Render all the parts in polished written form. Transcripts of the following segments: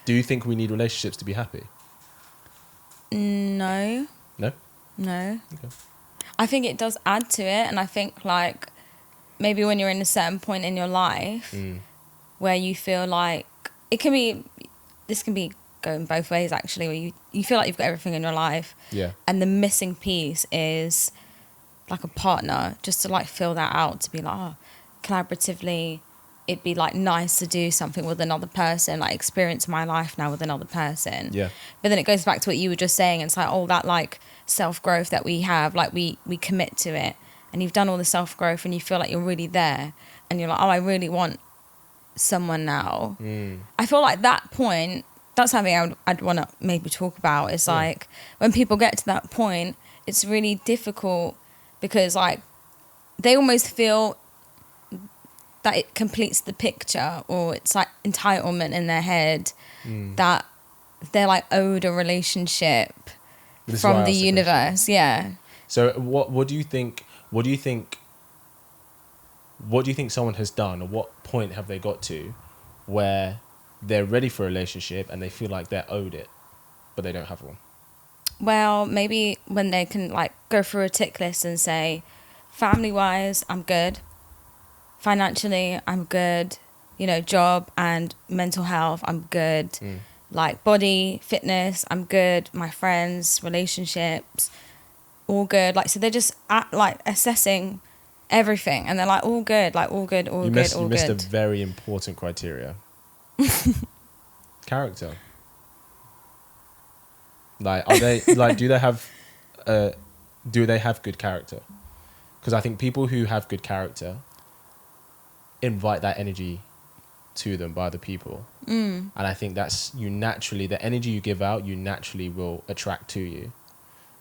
Do you think we need relationships to be happy? No. No? No. Okay. I think it does add to it, and I think like maybe when you're in a certain point in your life where you feel like this can be going both ways actually, where you feel like you've got everything in your life, Yeah. and the missing piece is like a partner, just to like fill that out, to be like, oh, collaboratively it'd be like nice to do something with another person, like experience my life now with another person. Yeah. But then it goes back to what you were just saying. It's like, oh, that like self-growth that we have, like we commit to it, and you've done all the self-growth and you feel like you're really there, and you're like, oh, I really want someone now. I feel like that point, that's something I'd want to maybe talk about, is like when people get to that point, it's really difficult because like they almost feel that it completes the picture, or it's like entitlement in their head that they're like owed a relationship from the universe. Yeah. So what do you think? What do you think someone has done, or what point have they got to where they're ready for a relationship and they feel like they're owed it, but they don't have one? Well, maybe when they can like go through a tick list and say, family-wise, I'm good. Financially, I'm good. You know, job and mental health, I'm good. Like body, fitness, I'm good. My friends, relationships, all good. Like, so they're just like assessing everything, and they're like, all good, all good. You missed a very important criteria. Character. Like, are they like? Do they have good character? Because I think people who have good character invite that energy to them by other people, and I think that's the energy you give out, you naturally will attract to you.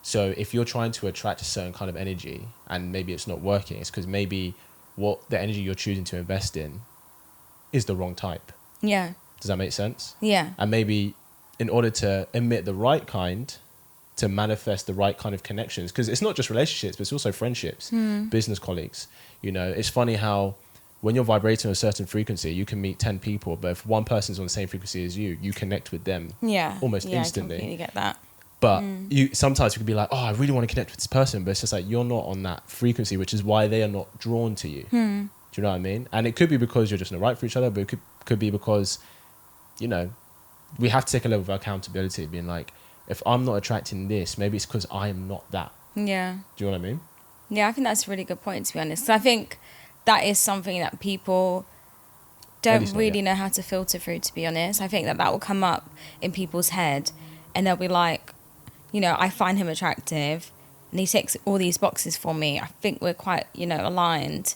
So if you're trying to attract a certain kind of energy and maybe it's not working, it's because maybe what the energy you're choosing to invest in is the wrong type. Yeah. Does that make sense? Yeah. And maybe in order to emit the right kind, to manifest the right kind of connections, because it's not just relationships, but it's also friendships, business colleagues. You know, it's funny how when you're vibrating a certain frequency, you can meet 10 people, but if one person's on the same frequency as you, you connect with them almost instantly. I completely get that. But sometimes you could be like, oh, I really want to connect with this person, but it's just like you're not on that frequency, which is why they are not drawn to you. Do you know what I mean? And it could be because you're just not right for each other, but it could be because, you know, we have to take a level of accountability, being like, if I'm not attracting this, maybe it's because I am not that. Yeah. Do you know what I mean? Yeah, I think that's a really good point, to be honest. 'Cause I think that is something that people don't really know how to filter through, to be honest. I think that will come up in people's head, and they'll be like, you know, I find him attractive and he ticks all these boxes for me. I think we're quite, you know, aligned.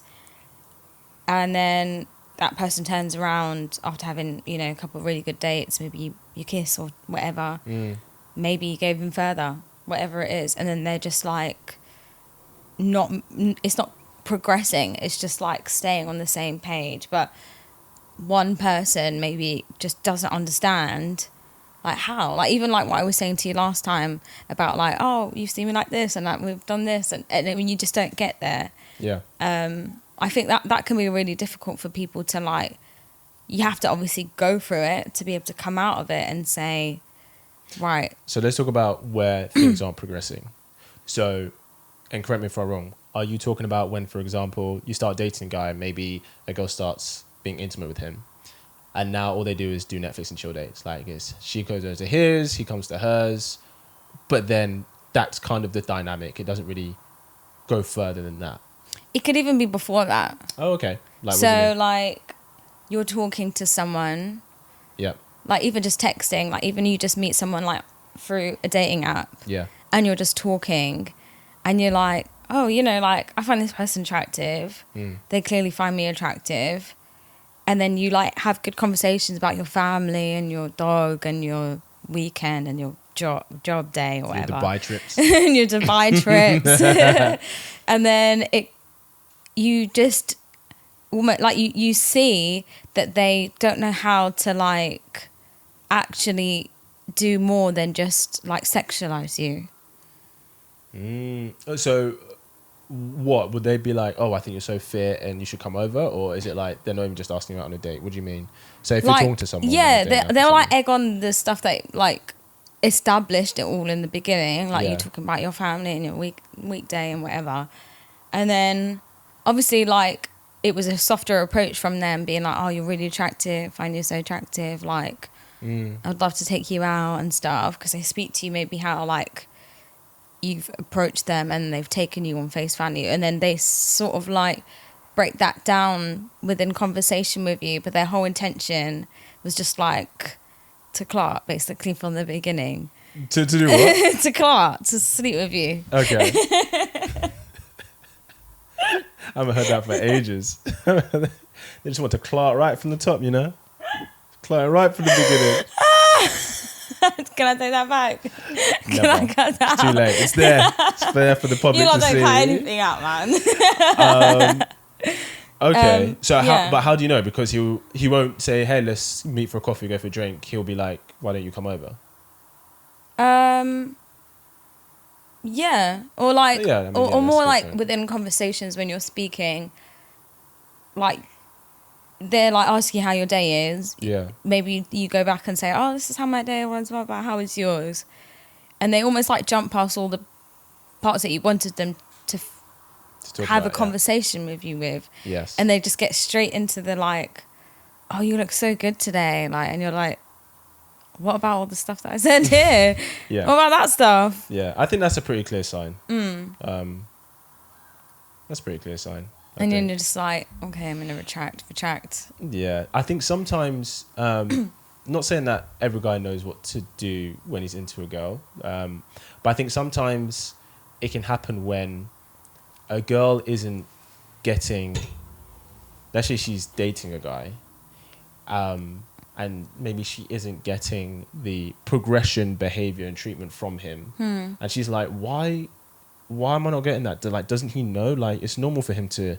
And then that person turns around after having, you know, a couple of really good dates, maybe you kiss or whatever. Maybe you gave him further, whatever it is. And then they're just like, it's not progressing. It's just like staying on the same page. But one person maybe just doesn't understand, like how, like even like what I was saying to you last time about like, oh, you've seen me like this and like we've done this, and when you just don't get there. Yeah. I think that can be really difficult for people to like. You have to obviously go through it to be able to come out of it and say, right. So let's talk about where things aren't progressing. So, and correct me if I'm wrong, are you talking about when, for example, you start dating a guy, maybe a girl starts being intimate with him, and now all they do is do Netflix and chill dates? Like, she goes over to his, he comes to hers, but then that's kind of the dynamic. It doesn't really go further than that. It could even be before that. Oh, okay. Like, so, like, you're talking to someone. Yeah. Like, even just texting. Like, even you just meet someone, like, through a dating app. Yeah. And you're just talking. And you're like, oh, you know, like, I find this person attractive. They clearly find me attractive. And then you, like, have good conversations about your family and your dog and your weekend and your job day or whatever. Your Dubai trips. And your Dubai trips. And then you just almost like you see that they don't know how to like actually do more than just like sexualize you. So what would they be like? Oh, I think you're so fit and you should come over, or is it like they're not even just asking you out on a date? What do you mean? So if like, you're talking to someone, yeah, on a date night or they'll like something- egg on the stuff that like established it all in the beginning, like Yeah. you talking about your family and your weekday and whatever, and then obviously like it was a softer approach from them, being like, oh, you're really attractive, find you so attractive, like I'd love to take you out and stuff, because they speak to you maybe how like you've approached them and they've taken you on face value, and then they sort of like break that down within conversation with you, but their whole intention was just like to Clark basically from the beginning. to do what? To Clark, to sleep with you. Okay. I haven't heard that for ages. They just want to Clark right from the top, you know? Clark right from the beginning. Can I take that back? Can Never. I cut that It's too out? late. It's there. It's there for the public You lot to don't see. cut anything out, man. Okay. So yeah. how do you know? Because he won't say, hey, let's meet for a coffee, go for a drink. He'll be like, why don't you come over? Yeah, or like, Yeah, I mean, or yeah, more that's like different. within conversations when you're speaking, like they're like asking how your day is. Yeah. Maybe you go back and say, "Oh, this is how my day was. What about how is yours?" And they almost like jump past all the parts that you wanted them to To talk have a about, conversation with you with, Yeah. Yes. and they just get straight into the like, "Oh, you look so good today," like, and you're like, "What about all the stuff that I said here? Yeah. What about that stuff?" Yeah. I think that's a pretty clear sign. That's a pretty clear sign. I And think. you're just like, okay, I'm gonna retract. Yeah, I think sometimes, not saying that every guy knows what to do when he's into a girl, but I think sometimes it can happen when a girl isn't getting, let's say she's dating a guy, and maybe she isn't getting the progression, behavior, and treatment from him, and she's like, why am I not getting that? Like, doesn't he know? Like, it's normal for him to.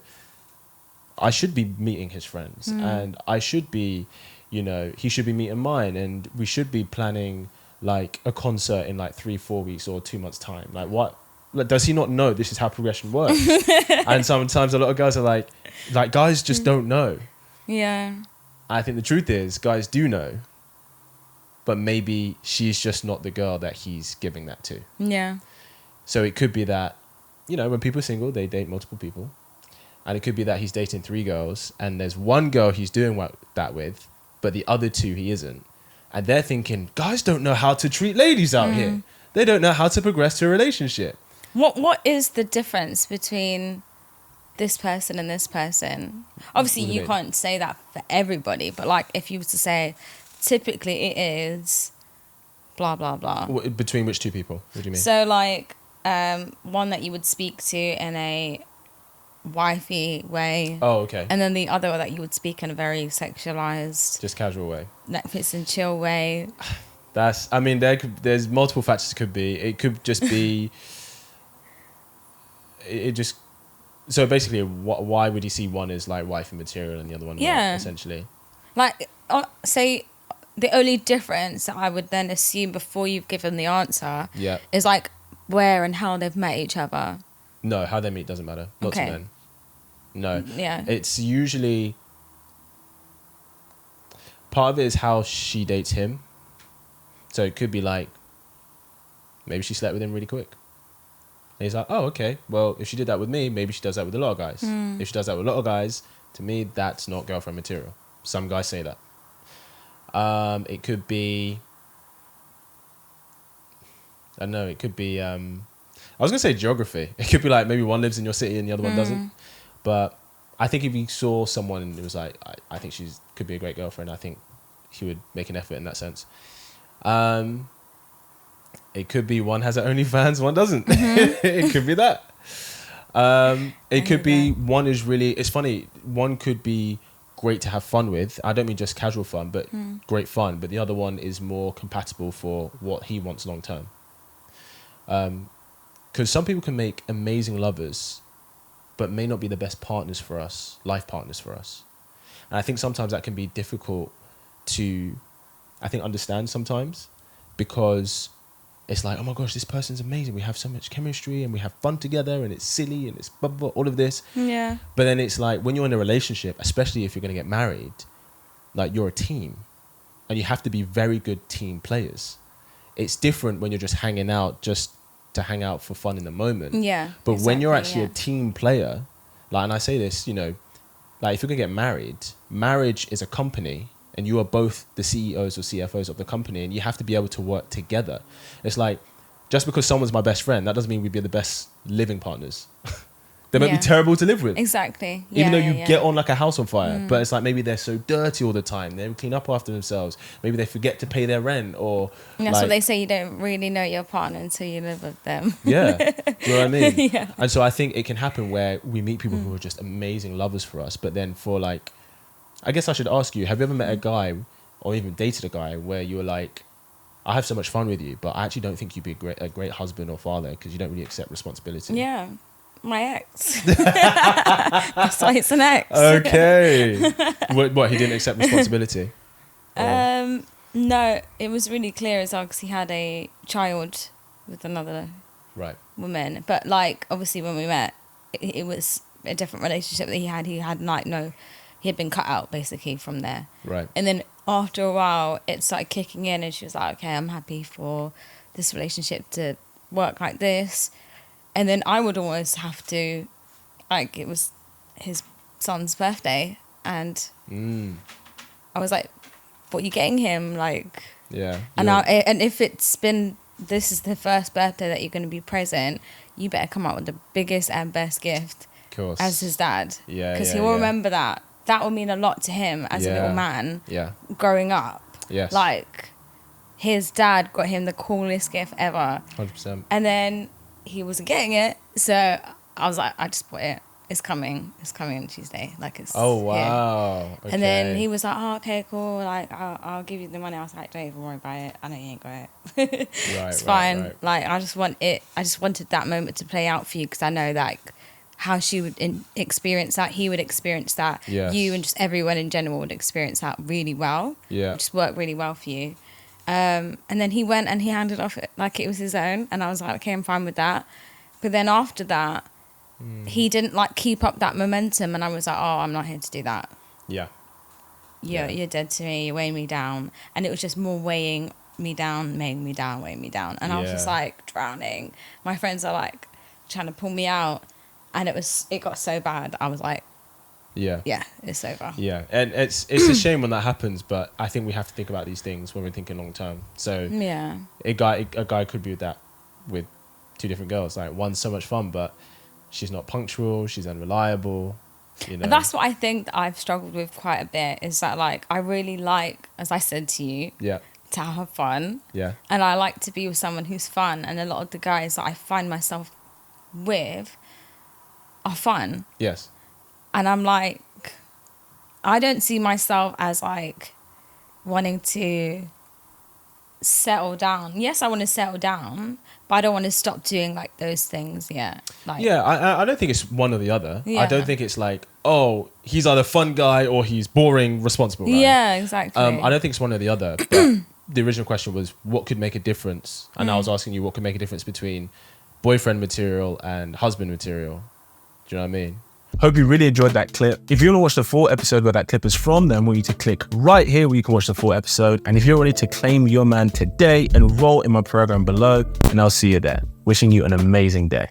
I should be meeting his friends, and I should be, he should be meeting mine, and we should be planning like a concert in like 3-4 weeks or 2 months time. Like, what? Like, does he not know this is how progression works? And sometimes a lot of guys are like guys just don't know. Yeah. I think the truth is guys do know, but maybe she's just not the girl that he's giving that to. Yeah. So it could be that, when people are single, they date multiple people. And it could be that he's dating 3 girls and there's one girl he's doing that with, but the other 2 he isn't. And they're thinking, guys don't know how to treat ladies out here. They don't know how to progress to a relationship. What is the difference between this person and this person? Obviously, What do you you mean? can't say that for everybody, but like if you were to say, typically it is blah, blah, blah. Between which 2 people? What do you mean? So like one that you would speak to in a wifey way. Oh, okay. And then the other that you would speak in a very sexualized, Just casual way. Netflix and chill way. There's multiple factors it could be. It could just be... So basically, why would you see one as like wifey material and the other one Yeah. not, essentially? Like, say the only difference that I would then assume before you've given the answer Yeah. is like where and how they've met each other. No, how they meet doesn't matter. Not Okay. to men. No. Yeah. It's usually... Part of it is how she dates him. So it could be like, maybe she slept with him really quick. And he's like, oh, okay. Well, if she did that with me, maybe she does that with a lot of guys. If she does that with a lot of guys, to me, that's not girlfriend material. Some guys say that. It could be... I don't know. It could be... I was going to say geography. It could be like maybe one lives in your city and the other one doesn't. But I think if you saw someone and it was like, I think she could be a great girlfriend, I think he would make an effort in that sense. It could be one has an OnlyFans, one doesn't. It could be that. It could be one is really... It's funny. One could be great to have fun with. I don't mean just casual fun, but great fun. But the other one is more compatible for what he wants long term. Because some people can make amazing lovers, but may not be the best partners for us, life partners for us. And I think sometimes that can be difficult to, understand sometimes, because it's like, oh my gosh, this person's amazing. We have so much chemistry and we have fun together and it's silly and it's blah, blah, blah, all of this. Yeah. But then it's like when you're in a relationship, especially if you're going to get married, like you're a team and you have to be very good team players. It's different when you're just hanging out just to hang out for fun in the moment. Yeah. But when you're actually a team player, like, and I say this, you know, like if you're going to get married, marriage is a company and you are both the CEOs or CFOs of the company and you have to be able to work together. It's like, just because someone's my best friend, that doesn't mean we'd be the best living partners. They might be terrible to live with. Exactly. Even though you get on like a house on fire. But it's like maybe they're so dirty all the time. They don't clean up after themselves. Maybe they forget to pay their rent or... And that's what they say, you don't really know your partner until you live with them. Yeah. Do you know what I mean? Yeah. And so I think it can happen where we meet people who are just amazing lovers for us. But then for like... I guess I should ask you, have you ever met a guy or even dated a guy where you were like, I have so much fun with you, but I actually don't think you'd be a great husband or father because you don't really accept responsibility? Yeah. My ex. That's why it's an ex. Okay. What, he didn't accept responsibility? No, it was really clear as well because he had a child with another woman. But like, obviously when we met, it was a different relationship that he had. He had he had been cut out basically from there. Right. And then after a while, it started kicking in and she was like, okay, I'm happy for this relationship to work like this. And then I would always have to, like, it was his son's birthday, and I was like, "What are you getting him?" Like, yeah. And if it's been, this is the first birthday that you're going to be present, you better come out with the biggest and best gift, of course, as his dad, yeah, because he will remember that. That will mean a lot to him as a little man, growing up. Yes, like his dad got him the coolest gift ever, 100%, and then he wasn't getting it, so I was like, I just bought it. It's coming on Tuesday. Like, it's oh wow. here. Okay. And then he was like, oh, okay, cool. Like, I'll give you the money. I was like, don't even worry about it. I know you ain't got it. It's fine. Right. Like, I just wanted that moment to play out for you because I know that how she would experience that, he would experience that. Yes. You and just everyone in general would experience that really well. Yeah. It would just work really well for you. And then he went and he handed off it like it was his own, and I was like, okay, I'm fine with that. But then after that, he didn't like keep up that momentum, and I was like, oh, I'm not here to do that. Yeah. You're dead to me. You're weighing me down, and it was just more weighing me down, weighing me down, and I was just like drowning. My friends are like trying to pull me out, and it got so bad. I was like, yeah, it's over. Yeah, and it's a shame when that happens, but I think we have to think about these things when we're thinking long term. So yeah, a guy could be with that with two different girls. Like, one's so much fun, but she's not punctual, she's unreliable. You know, and that's what I think that I've struggled with quite a bit. Is that like I really like, as I said to you, to have fun. Yeah, and I like to be with someone who's fun. And a lot of the guys that I find myself with are fun. Yes. And I'm like, I don't see myself as like wanting to settle down. Yes, I want to settle down, but I don't want to stop doing like those things yet. Like, yeah, I don't think it's one or the other. Yeah. I don't think it's like, oh, he's either fun guy or he's boring, responsible guy. Yeah, exactly. I don't think it's one or the other. But the original question was, what could make a difference? And I was asking you, what could make a difference between boyfriend material and husband material? Do you know what I mean? Hope you really enjoyed that clip. If you want to watch the full episode where that clip is from, then I want you to click right here where you can watch the full episode. And if you're ready to claim your man today, enroll in my program below, and I'll see you there. Wishing you an amazing day.